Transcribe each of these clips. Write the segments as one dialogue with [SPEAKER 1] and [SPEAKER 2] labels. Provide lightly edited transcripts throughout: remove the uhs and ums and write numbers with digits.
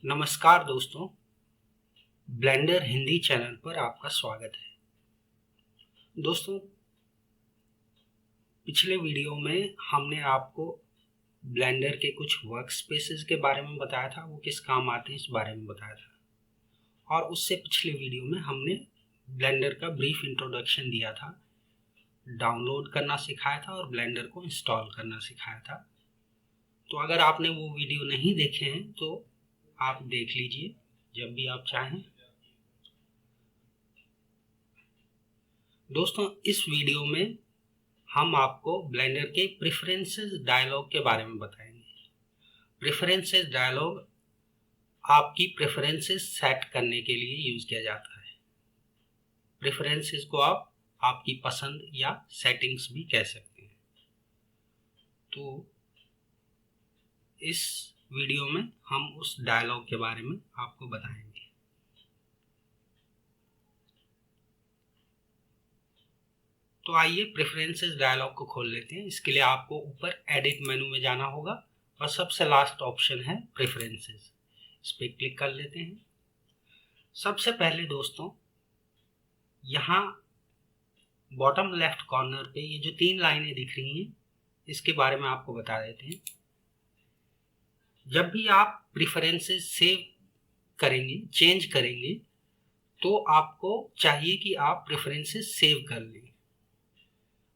[SPEAKER 1] नमस्कार दोस्तों, blender Hindi channel पर आपका स्वागत है। दोस्तों, पिछले वीडियो में हमने आपको ब्लेंडर के कुछ वर्क स्पेसेस के बारे में बताया था, वो किस काम आते हैं इस बारे में बताया था। और उससे पिछले वीडियो में हमने ब्लेंडर का ब्रीफ इंट्रोडक्शन दिया था, डाउनलोड करना सिखाया था और ब्लेंडर को इंस्टॉल करना सिखाया था। तो अगर आपने वो वीडियो नहीं देखे हैं तो आप देख लीजिए जब भी आप चाहें। दोस्तों, इस वीडियो में हम आपको ब्लेंडर के प्रेफरेंसेस डायलॉग के बारे में बताएंगे। प्रेफरेंसेस डायलॉग आपकी प्रेफरेंसेस सेट करने के लिए यूज किया जाता है। प्रेफरेंसेस को आप आपकी पसंद या सेटिंग्स भी कह सकते हैं। तो इस वीडियो में हम उस डायलॉग के बारे में आपको बताएंगे। तो आइए प्रेफरेंसेस डायलॉग को खोल लेते हैं। इसके लिए आपको ऊपर एडिट मेनू में जाना होगा और सबसे लास्ट ऑप्शन है प्रेफरेंसेस, इस पर क्लिक कर लेते हैं। सबसे पहले दोस्तों, यहाँ बॉटम लेफ्ट कॉर्नर पे ये जो 3 लाइनें दिख रही हैं, इसके बारे में आपको बता देते हैं। जब भी आप प्रेफरेंसेस सेव करेंगे, चेंज करेंगे, तो आपको चाहिए कि आप प्रेफरेंसेस सेव कर लें।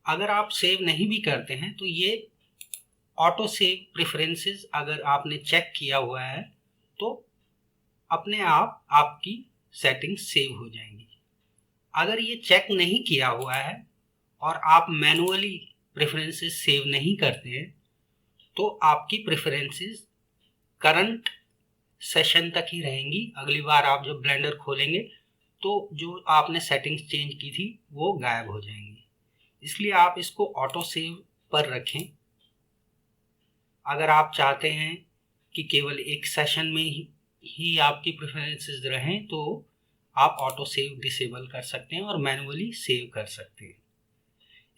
[SPEAKER 1] अगर आप सेव नहीं भी करते हैं तो ये ऑटो सेव प्रेफरेंसेस अगर आपने चेक किया हुआ है तो अपने आप आपकी सेटिंग्स सेव हो जाएंगी। अगर ये चेक नहीं किया हुआ है और आप मैनुअली प्रेफरेंसेस सेव नहीं करते हैं तो आपकी प्रेफरेंसेस करंट सेशन तक ही रहेंगी। अगली बार आप जब ब्लेंडर खोलेंगे तो जो आपने सेटिंग्स चेंज की थी वो गायब हो जाएंगी। इसलिए आप इसको ऑटो सेव पर रखें। अगर आप चाहते हैं कि केवल एक सेशन में ही आपकी प्रेफरेंसेस रहें तो आप ऑटो सेव डिसेबल कर सकते हैं और मैनुअली सेव कर सकते हैं।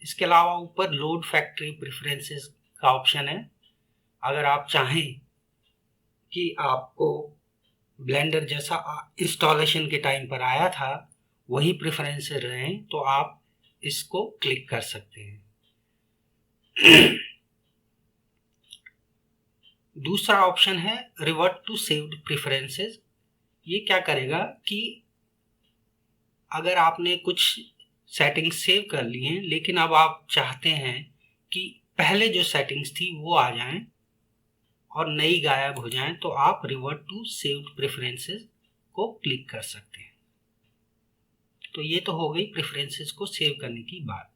[SPEAKER 1] इसके अलावा ऊपर लोड फैक्ट्री प्रेफरेंसेस का ऑप्शन है। अगर आप चाहें कि आपको ब्लेंडर जैसा इंस्टॉलेशन के टाइम पर आया था वही प्रेफरेंसेस रहें तो आप इसको क्लिक कर सकते हैं। दूसरा ऑप्शन है रिवर्ट टू सेव्ड प्रेफरेंसेस। ये क्या करेगा कि अगर आपने कुछ सेटिंग्स सेव कर ली हैं लेकिन अब आप चाहते हैं कि पहले जो सेटिंग्स थी वो आ जाएं और नई गायब हो जाएं तो आप रिवर्ट टू सेव्ड प्रेफरेंसेस को क्लिक कर सकते हैं। तो ये तो हो गई प्रेफरेंसेस को सेव करने की बात।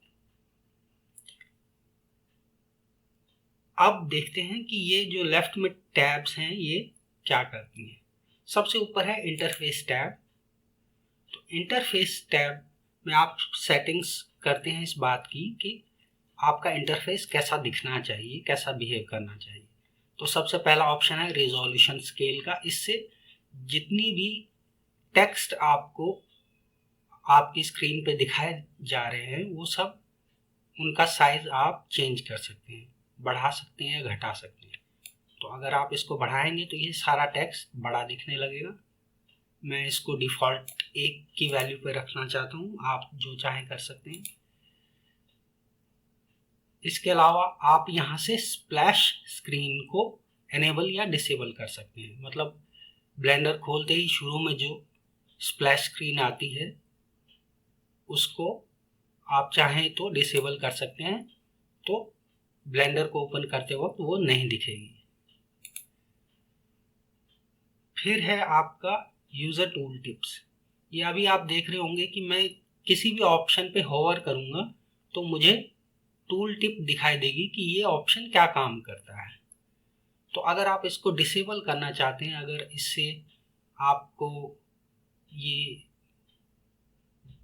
[SPEAKER 1] अब देखते हैं कि ये जो लेफ्ट में टैब्स हैं ये क्या करती हैं। सबसे ऊपर है इंटरफेस टैब। तो इंटरफेस टैब में आप सेटिंग्स करते हैं इस बात की कि आपका इंटरफेस कैसा दिखना चाहिए, कैसा बिहेव करना चाहिए। तो सबसे पहला ऑप्शन है रिजोल्यूशन स्केल का। इससे जितनी भी टेक्स्ट आपको आपकी स्क्रीन पे दिखाए जा रहे हैं वो सब उनका साइज आप चेंज कर सकते हैं, बढ़ा सकते हैं या घटा सकते हैं। तो अगर आप इसको बढ़ाएंगे तो ये सारा टेक्स्ट बड़ा दिखने लगेगा। मैं इसको डिफ़ॉल्ट 1 की वैल्यू पे रखना चाहता हूँ, आप जो चाहें कर सकते हैं। इसके अलावा आप यहाँ से स्प्लैश स्क्रीन को एनेबल या डिसेबल कर सकते हैं। मतलब ब्लेंडर खोलते ही शुरू में जो स्प्लैश स्क्रीन आती है उसको आप चाहें तो डिसेबल कर सकते हैं, तो ब्लेंडर को ओपन करते वक्त वो नहीं दिखेगी। फिर है आपका यूज़र टूल टिप्स। ये अभी आप देख रहे होंगे कि मैं किसी भी ऑप्शन पे होवर करूँगा तो मुझे टूल टिप दिखाई देगी कि ये ऑप्शन क्या काम करता है। तो अगर आप इसको डिसेबल करना चाहते हैं, अगर इससे आपको ये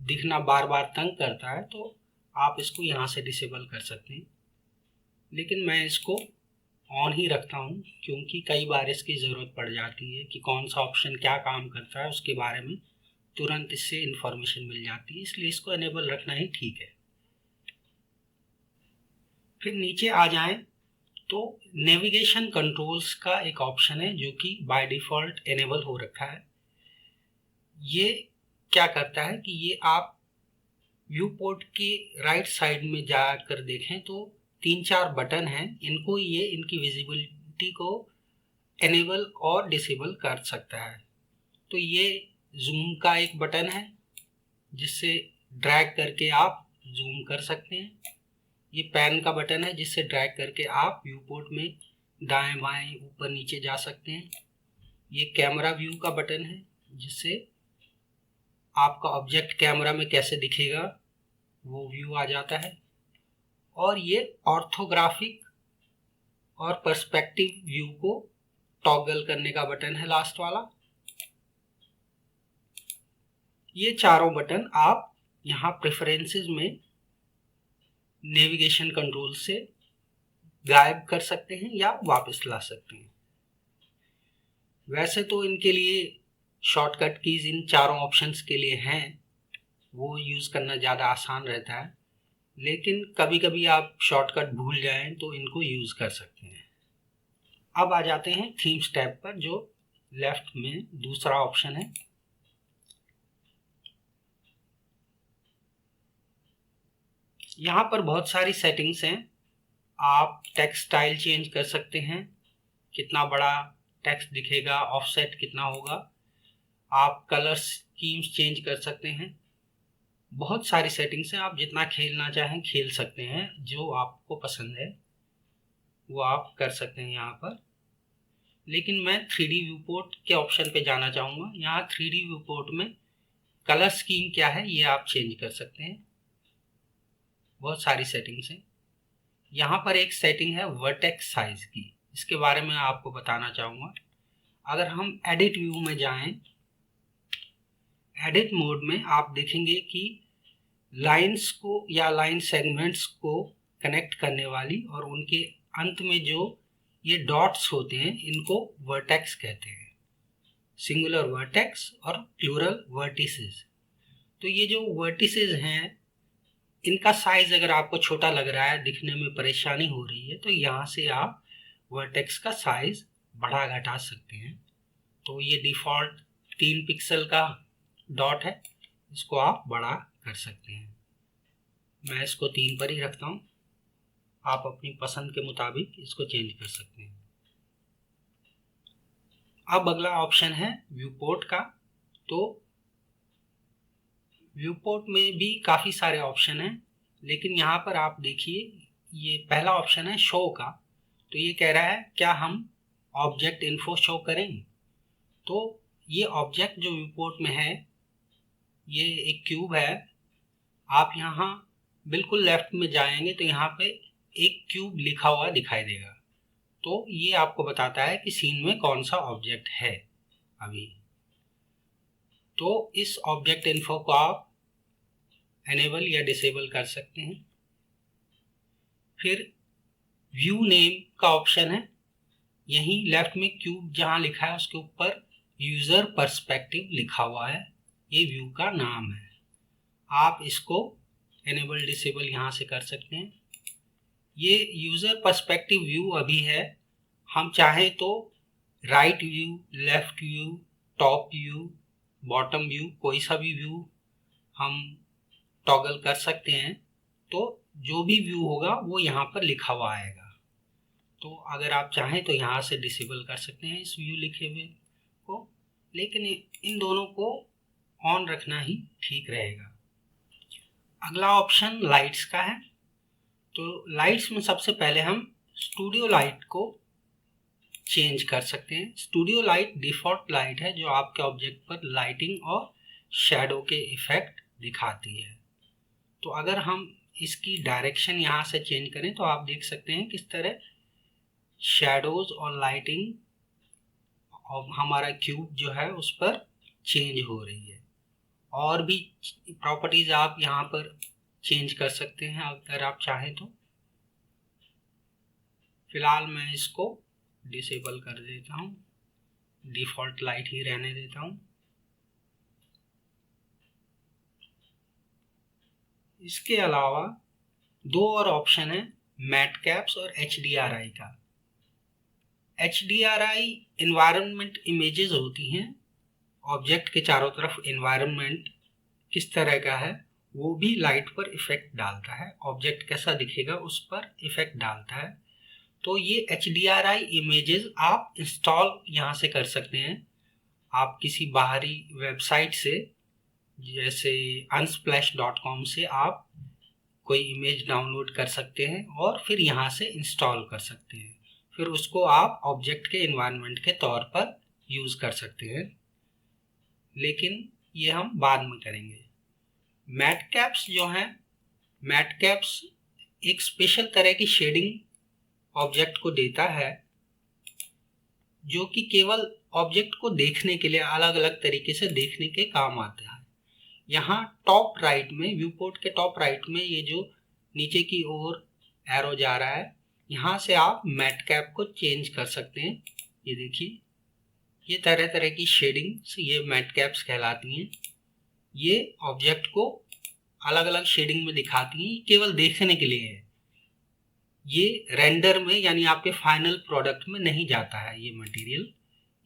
[SPEAKER 1] दिखना बार बार तंग करता है तो आप इसको यहाँ से डिसेबल कर सकते हैं। लेकिन मैं इसको ऑन ही रखता हूँ क्योंकि कई बार इसकी ज़रूरत पड़ जाती है कि कौन सा ऑप्शन क्या काम करता है, उसके बारे में तुरंत इससे इंफॉर्मेशन मिल जाती है, इसलिए इसको इनेबल रखना ही ठीक है। फिर नीचे आ जाएं तो नेविगेशन कंट्रोल्स का एक ऑप्शन है जो कि बाय डिफ़ॉल्ट इनेबल हो रखा है। ये क्या करता है कि ये आप व्यू पोर्ट के राइट साइड में जाकर देखें तो 3-4 बटन हैं, इनको ये इनकी विजिबिलिटी को इनेबल और डिसेबल कर सकता है। तो ये जूम का एक बटन है जिससे ड्रैग करके आप जूम कर सकते हैं। ये पैन का बटन है जिससे ड्रैग करके आप व्यू पोर्ट में दाएं बाएं ऊपर नीचे जा सकते हैं। ये कैमरा व्यू का बटन है जिससे आपका ऑब्जेक्ट कैमरा में कैसे दिखेगा वो व्यू आ जाता है। और ये ऑर्थोग्राफिक और पर्सपेक्टिव व्यू को टॉगल करने का बटन है लास्ट वाला। ये चारों बटन आप यहाँ प्रेफरेंसेस में नेविगेशन कंट्रोल से गायब कर सकते हैं या वापस ला सकते हैं। वैसे तो इनके लिए शॉर्टकट कीज इन चारों ऑप्शंस के लिए हैं, वो यूज़ करना ज़्यादा आसान रहता है, लेकिन कभी कभी आप शॉर्टकट भूल जाएं तो इनको यूज़ कर सकते हैं। अब आ जाते हैं थीम्स टैब पर जो लेफ्ट में दूसरा ऑप्शन है। यहाँ पर बहुत सारी सेटिंग्स हैं। आप टेक्स्ट स्टाइल चेंज कर सकते हैं, कितना बड़ा टेक्स्ट दिखेगा, ऑफसेट कितना होगा। आप कलर स्कीम्स चेंज कर सकते हैं। बहुत सारी सेटिंग्स हैं, आप जितना खेलना चाहें खेल सकते हैं। जो आपको पसंद है वो आप कर सकते हैं यहाँ पर। लेकिन मैं 3D व्यू पोर्ट के ऑप्शन पे जाना चाहूँगा। यहाँ 3D व्यू पोर्ट में कलर स्कीम क्या है ये आप चेंज कर सकते हैं। बहुत सारी सेटिंग्स हैं। यहाँ पर एक सेटिंग है वर्टेक्स साइज की, इसके बारे में आपको बताना चाहूँगा। अगर हम एडिट व्यू में जाएं, एडिट मोड में आप देखेंगे कि लाइंस को या लाइन सेगमेंट्स को कनेक्ट करने वाली और उनके अंत में जो ये डॉट्स होते हैं इनको वर्टेक्स कहते हैं। सिंगुलर वर्टेक्स और प्लूरल वर्टिसेस। तो ये जो वर्टिसेस हैं इनका साइज अगर आपको छोटा लग रहा है, दिखने में परेशानी हो रही है, तो यहाँ से आप वर्टेक्स का साइज बढ़ा घटा सकते हैं। तो ये डिफ़ॉल्ट 3 पिक्सल का डॉट है, इसको आप बड़ा कर सकते हैं। मैं इसको 3 पर ही रखता हूँ, आप अपनी पसंद के मुताबिक इसको चेंज कर सकते हैं। अब अगला ऑप्शन है व्यू पोर्ट का। तो व्यू पोर्ट में भी काफ़ी सारे ऑप्शन हैं, लेकिन यहाँ पर आप देखिए ये पहला ऑप्शन है शो का। तो ये कह रहा है क्या हम ऑब्जेक्ट इन्फो शो करें। तो ये ऑब्जेक्ट जो व्यू पोर्ट में है ये एक क्यूब है। आप यहाँ बिल्कुल लेफ्ट में जाएंगे तो यहाँ पे एक क्यूब लिखा हुआ दिखाई देगा। तो ये आपको बताता है कि सीन में कौन सा ऑब्जेक्ट है अभी। तो इस ऑब्जेक्ट इन्फो को आप एनेबल या डिसेबल कर सकते हैं। फिर व्यू नेम का ऑप्शन है, यहीं लेफ्ट में क्यूब जहाँ लिखा है उसके ऊपर यूज़र पर्सपेक्टिव लिखा हुआ है, ये व्यू का नाम है। आप इसको एनेबल डिसेबल यहाँ से कर सकते हैं। ये यूज़र पर्सपेक्टिव व्यू अभी है, हम चाहें तो right view, left view, top view, bottom view, कोई सा भी व्यू हम टॉगल कर सकते हैं। तो जो भी व्यू होगा वो यहाँ पर लिखा हुआ आएगा। तो अगर आप चाहें तो यहाँ से डिसेबल कर सकते हैं इस व्यू लिखे हुए को, लेकिन इन दोनों को ऑन रखना ही ठीक रहेगा। अगला ऑप्शन लाइट्स का है। तो लाइट्स में सबसे पहले हम स्टूडियो लाइट को चेंज कर सकते हैं। स्टूडियो लाइट डिफ़ॉल्ट लाइट है जो आपके ऑब्जेक्ट पर लाइटिंग और शैडो के इफ़ेक्ट दिखाती है। तो अगर हम इसकी डायरेक्शन यहाँ से चेंज करें तो आप देख सकते हैं किस तरह शैडोज और लाइटिंग और हमारा क्यूब जो है उस पर चेंज हो रही है। और भी प्रॉपर्टीज आप यहाँ पर चेंज कर सकते हैं अगर आप चाहें तो। फिलहाल मैं इसको डिसेबल कर देता हूँ, डिफ़ॉल्ट लाइट ही रहने देता हूँ। इसके अलावा दो और ऑप्शन है मैटकैप्स और HDRI का। HDRI इन्वायरमेंट इमेजेस होती हैं, ऑब्जेक्ट के चारों तरफ इन्वायरमेंट किस तरह का है वो भी लाइट पर इफेक्ट डालता है, ऑब्जेक्ट कैसा दिखेगा उस पर इफेक्ट डालता है। तो ये HDRI इमेजेस आप इंस्टॉल यहाँ से कर सकते हैं। आप किसी बाहरी वेबसाइट से जैसे unsplash.com से आप कोई इमेज डाउनलोड कर सकते हैं और फिर यहाँ से इंस्टॉल कर सकते हैं, फिर उसको आप ऑब्जेक्ट के इन्वायरमेंट के तौर पर यूज़ कर सकते हैं, लेकिन ये हम बाद में करेंगे। मैटकैप्स जो हैं, मैटकैप्स एक स्पेशल तरह की शेडिंग ऑब्जेक्ट को देता है जो कि केवल ऑब्जेक्ट को देखने के लिए अलग अलग तरीके से देखने के काम आता है। यहाँ टॉप राइट में, व्यू पोर्ट के टॉप राइट में ये जो नीचे की ओर एरो जा रहा है, यहाँ से आप मैटकैप को चेंज कर सकते हैं। ये देखिए, ये तरह तरह की शेडिंग्स ये मैटकैप्स कहलाती हैं। ये ऑब्जेक्ट को अलग अलग शेडिंग में दिखाती हैं, केवल देखने के लिए है। ये रेंडर में यानी आपके फाइनल प्रोडक्ट में नहीं जाता है ये मटेरियल,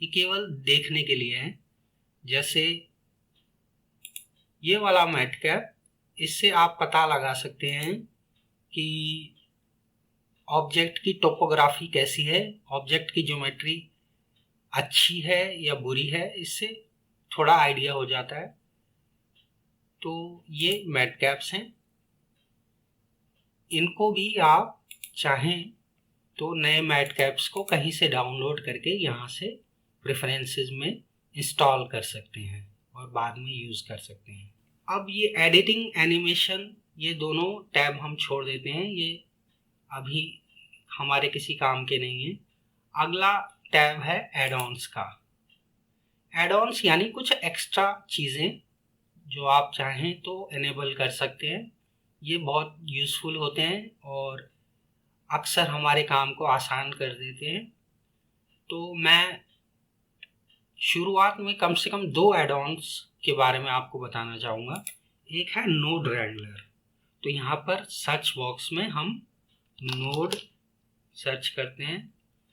[SPEAKER 1] ये केवल देखने के लिए है। जैसे ये वाला मैटकैप, इससे आप पता लगा सकते हैं कि ऑब्जेक्ट की टोपोग्राफी कैसी है, ऑब्जेक्ट की ज्योमेट्री अच्छी है या बुरी है, इससे थोड़ा आइडिया हो जाता है। तो ये मैटकैप्स हैं, इनको भी आप चाहें तो नए मैटकैप्स को कहीं से डाउनलोड करके यहाँ से प्रेफरेंसेस में इंस्टॉल कर सकते हैं और बाद में यूज़ कर सकते हैं। अब ये एडिटिंग, एनिमेशन, ये दोनों टैब हम छोड़ देते हैं, ये अभी हमारे किसी काम के नहीं है। अगला टैब है एड-ऑन्स का। एड-ऑन्स यानी कुछ एक्स्ट्रा चीज़ें जो आप चाहें तो इनेबल कर सकते हैं। ये बहुत यूज़फुल होते हैं और अक्सर हमारे काम को आसान कर देते हैं। तो मैं शुरुआत में कम से कम 2 एड-ऑन्स के बारे में आपको बताना चाहूँगा। एक है नोड रैंगलर। तो यहाँ पर सर्च बॉक्स में हम नोड सर्च करते हैं,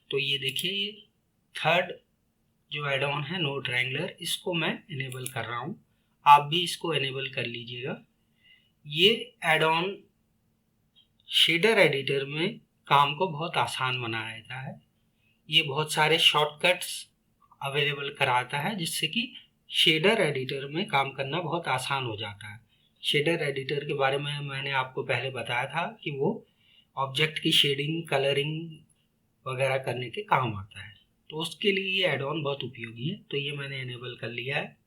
[SPEAKER 1] तो ये देखिए, ये थर्ड जो एड-ऑन है नोड रैंगलर, इसको मैं इनेबल कर रहा हूँ। आप भी इसको इनेबल कर लीजिएगा। ये एड-ऑन शेडर एडिटर में काम को बहुत आसान बना देता है। ये बहुत सारे शॉर्टकट्स अवेलेबल कराता है जिससे कि शेडर एडिटर में काम करना बहुत आसान हो जाता है। शेडर एडिटर के बारे में मैंने आपको पहले बताया था कि वो ऑब्जेक्ट की शेडिंग, कलरिंग वगैरह करने के काम आता है, तो उसके लिए ये एड ऑन बहुत उपयोगी है। तो ये मैंने इनेबल कर लिया है।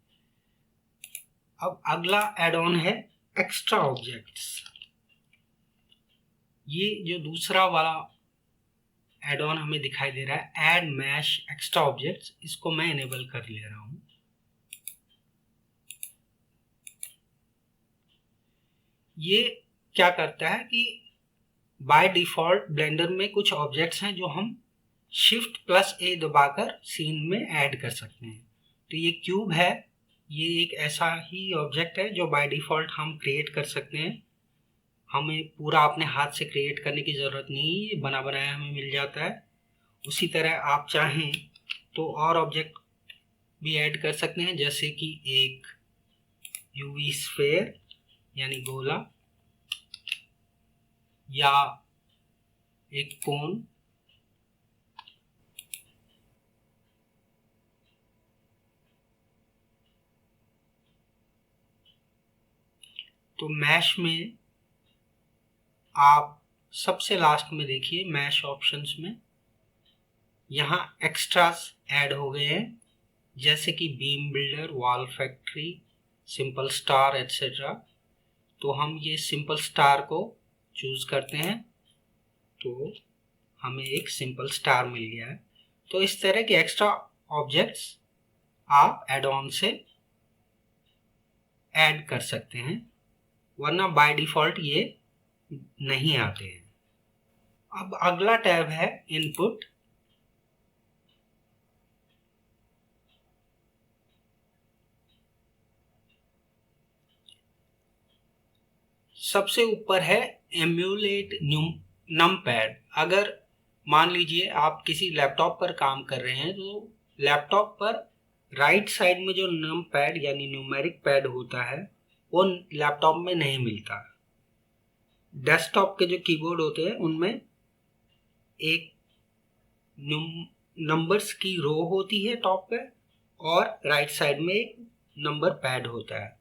[SPEAKER 1] अब अगला एड ऑन है एक्स्ट्रा ऑब्जेक्ट्स। ये जो दूसरा वाला एड ऑन हमें दिखाई दे रहा है, ऐड मैश एक्स्ट्रा ऑब्जेक्ट्स, इसको मैं इनेबल कर ले रहा हूँ। ये क्या करता है कि बाय डिफ़ॉल्ट ब्लेंडर में कुछ ऑब्जेक्ट्स हैं जो हम Shift+A दबाकर सीन में ऐड कर सकते हैं। तो ये क्यूब है, ये एक ऐसा ही ऑब्जेक्ट है जो बाय डिफ़ॉल्ट हम क्रिएट कर सकते हैं। हमें पूरा अपने हाथ से क्रिएट करने की ज़रूरत नहीं, ये बना बनाया हमें मिल जाता है। उसी तरह आप चाहें तो और ऑब्जेक्ट भी ऐड कर सकते हैं, जैसे कि एक यूवी स्फेयर यानी गोला, या एक कोन, तो मैश में आप सबसे लास्ट में देखिए, मैश ऑप्शंस में यहाँ एक्स्ट्रास ऐड हो गए हैं, जैसे कि beam builder, wall factory, simple star etcetera. तो हम ये सिंपल स्टार को चूज करते हैं, तो हमें एक सिंपल स्टार मिल गया है। तो इस तरह के एक्स्ट्रा ऑब्जेक्ट्स आप एड ऑन से ऐड कर सकते हैं, वरना बाय डिफ़ॉल्ट ये नहीं आते हैं। अब अगला टैब है इनपुट। सबसे ऊपर है एम्यूलेट नमपैड, अगर मान लीजिए आप किसी लैपटॉप पर काम कर रहे हैं तो लैपटॉप पर राइट साइड में जो नमपैड यानी न्यूमेरिक पैड होता है वो लैपटॉप में नहीं मिलता। डेस्कटॉप के जो कीबोर्ड होते हैं उनमें एक नंबर्स की रो होती है टॉप पे और राइट साइड में एक नंबर पैड होता है।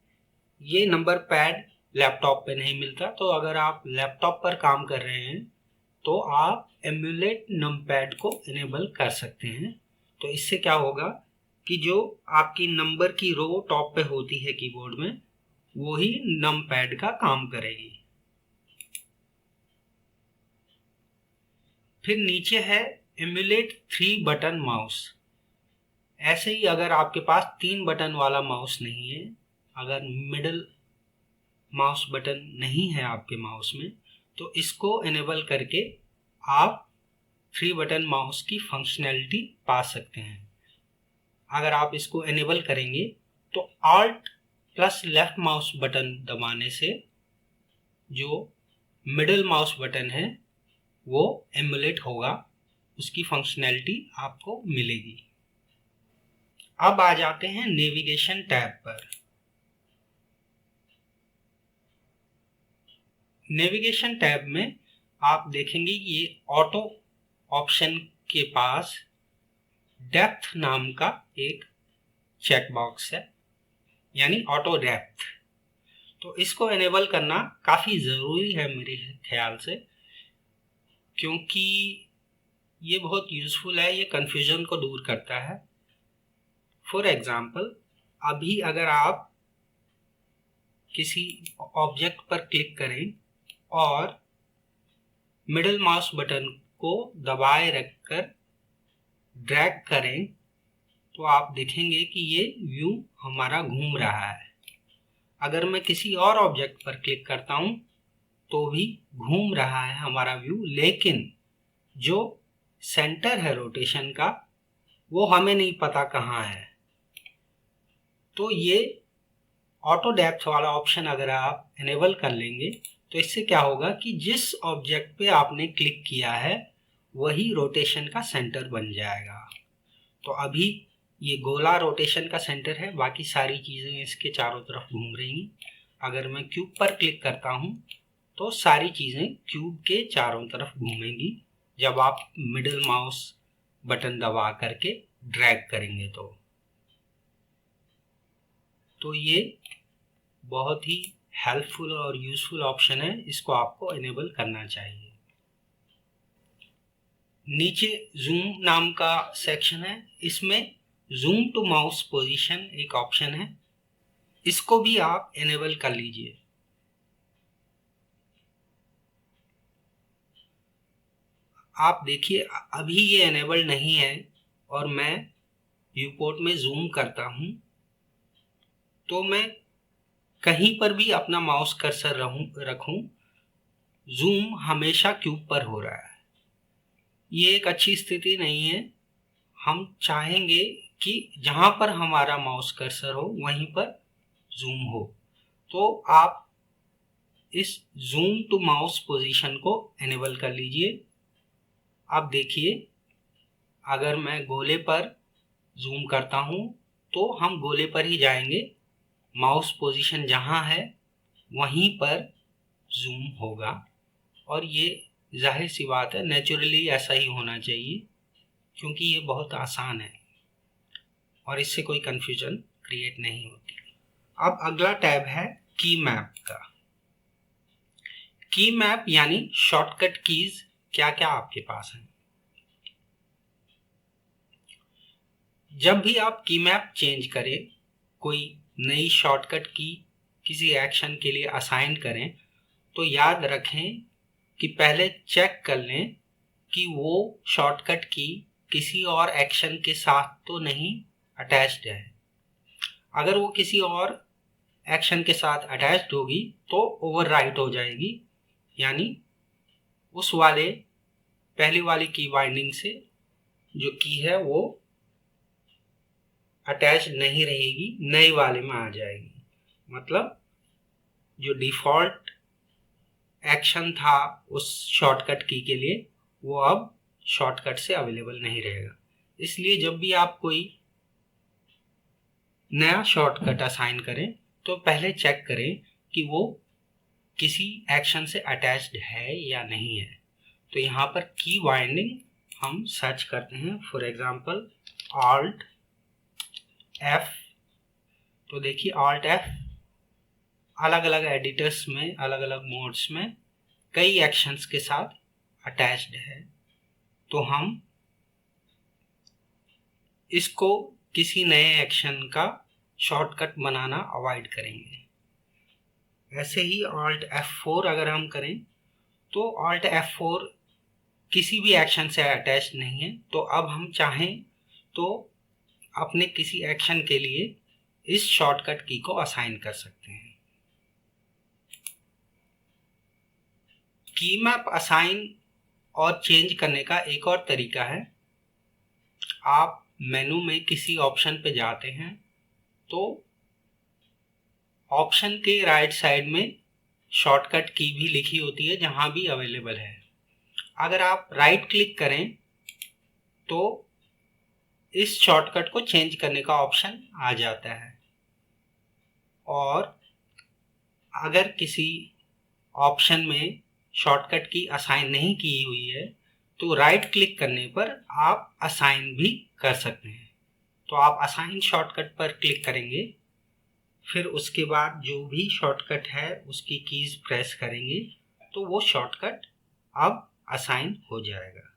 [SPEAKER 1] ये नंबर पैड लैपटॉप पे नहीं मिलता, तो अगर आप लैपटॉप पर काम कर रहे हैं तो आप एमुलेट नमपैड को इनेबल कर सकते हैं। तो इससे क्या होगा कि जो आपकी नंबर की रो टॉप पे होती है कीबोर्ड में वो ही नमपैड का काम करेगी। फिर नीचे है एमुलेट 3 बटन माउस। ऐसे ही अगर आपके पास 3 बटन वाला माउस नहीं है, अगर मिडल माउस बटन नहीं है आपके माउस में, तो इसको इनेबल करके आप 3 बटन माउस की फंक्शनैलिटी पा सकते हैं। अगर आप इसको इनेबल करेंगे तो alt plus left mouse button दबाने से जो मिडल माउस बटन है वो एमुलेट होगा, उसकी फंक्शनैलिटी आपको मिलेगी। अब आ जाते हैं नेविगेशन टैब पर। नेविगेशन टैब में आप देखेंगे कि ये ऑटो ऑप्शन के पास डेप्थ नाम का एक चेक बॉक्स है, यानी ऑटो डेप्थ। तो इसको एनेबल करना काफ़ी ज़रूरी है मेरे ख्याल से, क्योंकि ये बहुत यूज़फुल है, ये कन्फ्यूज़न को दूर करता है। फॉर एग्ज़ाम्पल, अभी अगर आप किसी ऑब्जेक्ट पर क्लिक करें और मिडिल माउस बटन को दबाए रखकर ड्रैग करें तो आप देखेंगे कि ये व्यू हमारा घूम रहा है। अगर मैं किसी और ऑब्जेक्ट पर क्लिक करता हूं तो भी घूम रहा है हमारा व्यू, लेकिन जो सेंटर है रोटेशन का वो हमें नहीं पता कहाँ है। तो ये ऑटो डेप्थ वाला ऑप्शन अगर आप इनेबल कर लेंगे तो इससे क्या होगा कि जिस ऑब्जेक्ट पे आपने क्लिक किया है वही रोटेशन का सेंटर बन जाएगा। तो अभी ये गोला रोटेशन का सेंटर है, बाकी सारी चीज़ें इसके चारों तरफ घूम रही हैं। अगर मैं क्यूब पर क्लिक करता हूँ तो सारी चीज़ें क्यूब के चारों तरफ घूमेंगी जब आप मिडिल माउस बटन दबा करके ड्रैग करेंगे तो ये बहुत ही हेल्पफुल और यूज़फुल ऑप्शन है, इसको आपको इनेबल करना चाहिए। नीचे जूम नाम का सेक्शन है, इसमें जूम टू माउस पोजीशन एक ऑप्शन है, इसको भी आप इनेबल कर लीजिए। आप देखिए अभी ये इनेबल नहीं है और मैं व्यू पोर्ट में जूम करता हूँ तो मैं कहीं पर भी अपना माउस कर्सर रखूं, जूम हमेशा क्यूब पर हो रहा है। ये एक अच्छी स्थिति नहीं है। हम चाहेंगे कि जहां पर हमारा माउस कर्सर हो वहीं पर जूम हो। तो आप इस जूम टू माउस पोजीशन को इनेबल कर लीजिए। अब देखिए अगर मैं गोले पर जूम करता हूं तो हम गोले पर ही जाएंगे, माउस पोजीशन जहां है वहीं पर जूम होगा। और ये जाहिर सी बात है, नेचुरली ऐसा ही होना चाहिए क्योंकि ये बहुत आसान है और इससे कोई कंफ्यूजन क्रिएट नहीं होती। अब अगला टैब है की मैप का। की मैप यानी शॉर्टकट कीज क्या क्या आपके पास है। जब भी आप की मैप चेंज करें, कोई नई शॉर्टकट की किसी एक्शन के लिए असाइन करें, तो याद रखें कि पहले चेक कर लें कि वो शॉर्टकट की किसी और एक्शन के साथ तो नहीं अटैच्ड है। अगर वो किसी और एक्शन के साथ अटैच्ड होगी तो ओवरराइट हो जाएगी, यानी उस वाले पहली वाली की बाइंडिंग से जो की है वो अटैच नहीं रहेगी, नई वाले में आ जाएगी। मतलब जो डिफ़ॉल्ट एक्शन था उस शॉर्टकट की के लिए वो अब शॉर्टकट से अवेलेबल नहीं रहेगा। इसलिए जब भी आप कोई नया शॉर्टकट असाइन करें तो पहले चेक करें कि वो किसी एक्शन से अटैच्ड है या नहीं है। तो यहाँ पर की बाइंडिंग हम सर्च करते हैं, फॉर एग्जांपल Alt F। तो देखिए Alt F अलग अलग एडिटर्स में अलग अलग मोड्स में कई एक्शंस के साथ अटैच्ड है। तो हम इसको किसी नए एक्शन का शॉर्टकट बनाना अवॉइड करेंगे। वैसे ही Alt F4 अगर हम करें तो Alt F4 किसी भी एक्शन से अटैच नहीं है। तो अब हम चाहें तो अपने किसी एक्शन के लिए इस शॉर्टकट की को असाइन कर सकते हैं। की मैप असाइन और चेंज करने का एक और तरीका है, आप मेनू में किसी ऑप्शन पे जाते हैं तो ऑप्शन के राइट साइड में शॉर्टकट की भी लिखी होती है जहां भी अवेलेबल है। अगर आप राइट क्लिक करें तो इस शॉर्टकट को चेंज करने का ऑप्शन आ जाता है। और अगर किसी ऑप्शन में शॉर्टकट की असाइन नहीं की हुई है तो राइट क्लिक करने पर आप असाइन भी कर सकते हैं। तो आप असाइन शॉर्टकट पर क्लिक करेंगे, फिर उसके बाद जो भी शॉर्टकट है उसकी कीज प्रेस करेंगे तो वो शॉर्टकट अब असाइन हो जाएगा।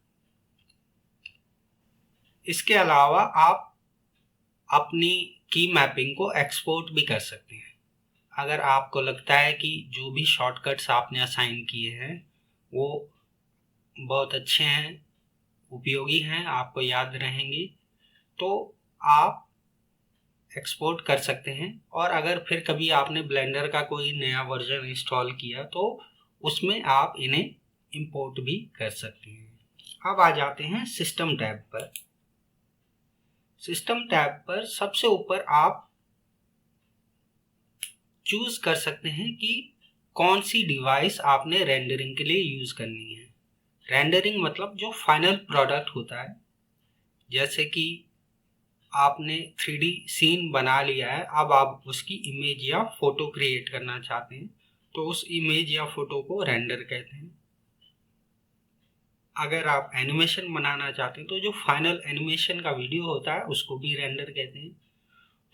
[SPEAKER 1] इसके अलावा आप अपनी की मैपिंग को एक्सपोर्ट भी कर सकते हैं। अगर आपको लगता है कि जो भी शॉर्टकट्स आपने असाइन किए हैं वो बहुत अच्छे हैं, उपयोगी हैं, आपको याद रहेंगे, तो आप एक्सपोर्ट कर सकते हैं। और अगर फिर कभी आपने ब्लेंडर का कोई नया वर्जन इंस्टॉल किया तो उसमें आप इन्हें इंपोर्ट भी कर सकते हैं। अब आ जाते हैं सिस्टम टैब पर। सिस्टम टैब पर सबसे ऊपर आप चूज कर सकते हैं कि कौन सी डिवाइस आपने रेंडरिंग के लिए यूज करनी है। रेंडरिंग मतलब जो फाइनल प्रोडक्ट होता है, जैसे कि आपने 3D सीन बना लिया है, अब आप उसकी इमेज या फोटो क्रिएट करना चाहते हैं तो उस इमेज या फोटो को रेंडर कहते हैं। अगर आप एनिमेशन बनाना चाहते हैं तो जो फाइनल एनिमेशन का वीडियो होता है उसको भी रेंडर कहते हैं।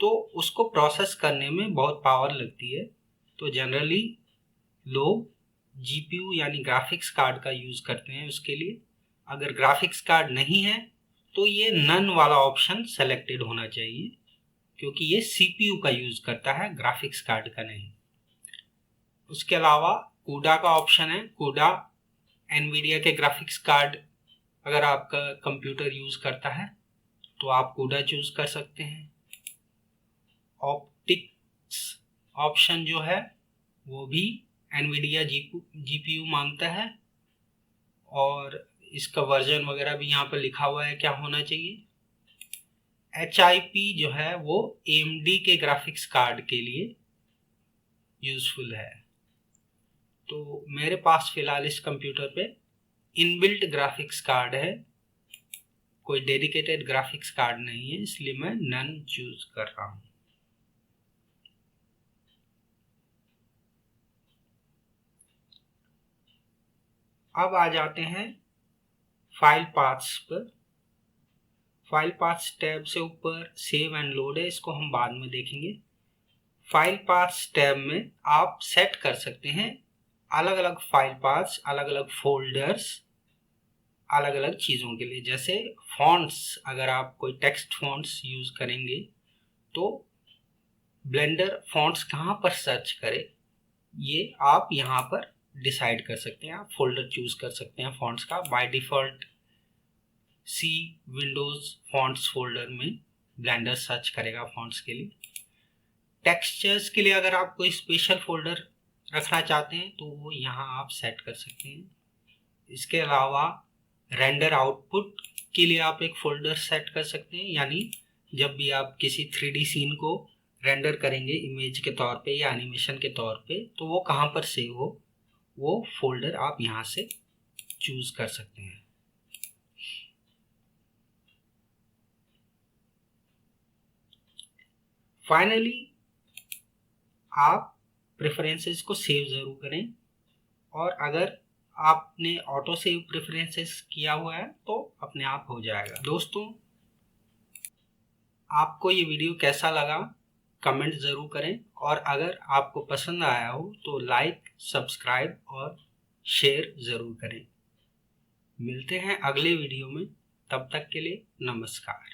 [SPEAKER 1] तो उसको प्रोसेस करने में बहुत पावर लगती है, तो जनरली लोग जीपीयू यानी ग्राफिक्स कार्ड का यूज करते हैं उसके लिए। अगर ग्राफिक्स कार्ड नहीं है तो ये नन वाला ऑप्शन सेलेक्टेड होना चाहिए, क्योंकि ये सीपीयू का यूज करता है, ग्राफिक्स कार्ड का नहीं। उसके अलावा कूडा का ऑप्शन है। कूडा एनवीडिया के ग्राफिक्स कार्ड अगर आपका कंप्यूटर यूज करता है तो आप कूडा चूज कर सकते हैं। ऑप्टिक्स ऑप्शन जो है वो भी एनवीडिया जीपीयू मांगता है, और इसका वर्जन वगैरह भी यहाँ पर लिखा हुआ है क्या होना चाहिए। HIP जो है वो AMD के ग्राफिक्स कार्ड के लिए यूजफुल है। तो मेरे पास फिलहाल इस कंप्यूटर पे इनबिल्ट ग्राफिक्स कार्ड है, कोई डेडिकेटेड ग्राफिक्स कार्ड नहीं है, इसलिए मैं नन चूज कर रहा हूँ। अब आ जाते हैं फाइल पाथ्स पर। फाइल पाथ्स टैब से ऊपर सेव एंड लोड है, इसको हम बाद में देखेंगे। फाइल पाथ्स टैब में आप सेट कर सकते हैं अलग अलग फाइल पाथ्स, अलग अलग फोल्डर्स, अलग अलग चीज़ों के लिए। जैसे फॉन्ट्स, अगर आप कोई टेक्स्ट फॉन्ट्स यूज करेंगे तो ब्लेंडर फॉन्ट्स कहाँ पर सर्च करे ये आप यहाँ पर डिसाइड कर सकते हैं। आप फोल्डर चूज कर सकते हैं फॉन्ट्स का। By default C Windows fonts folder में ब्लेंडर सर्च करेगा फॉन्ट्स के लिए। टेक्सचर्स के लिए अगर आप कोई स्पेशल फोल्डर रखना चाहते हैं तो वो यहाँ आप सेट कर सकते हैं। इसके अलावा रेंडर आउटपुट के लिए आप एक फोल्डर सेट कर सकते हैं, यानी जब भी आप किसी 3D सीन को रेंडर करेंगे इमेज के तौर पे या एनिमेशन के तौर पे तो वो कहाँ पर सेव हो वो फोल्डर आप यहाँ से चूज कर सकते हैं। फाइनली आप प्रेफरेंसेस को सेव ज़रूर करें, और अगर आपने ऑटो सेव प्रेफरेंसेस किया हुआ है तो अपने आप हो जाएगा। दोस्तों, आपको ये वीडियो कैसा लगा कमेंट ज़रूर करें, और अगर आपको पसंद आया हो तो लाइक, सब्सक्राइब और शेयर ज़रूर करें। मिलते हैं अगले वीडियो में, तब तक के लिए नमस्कार।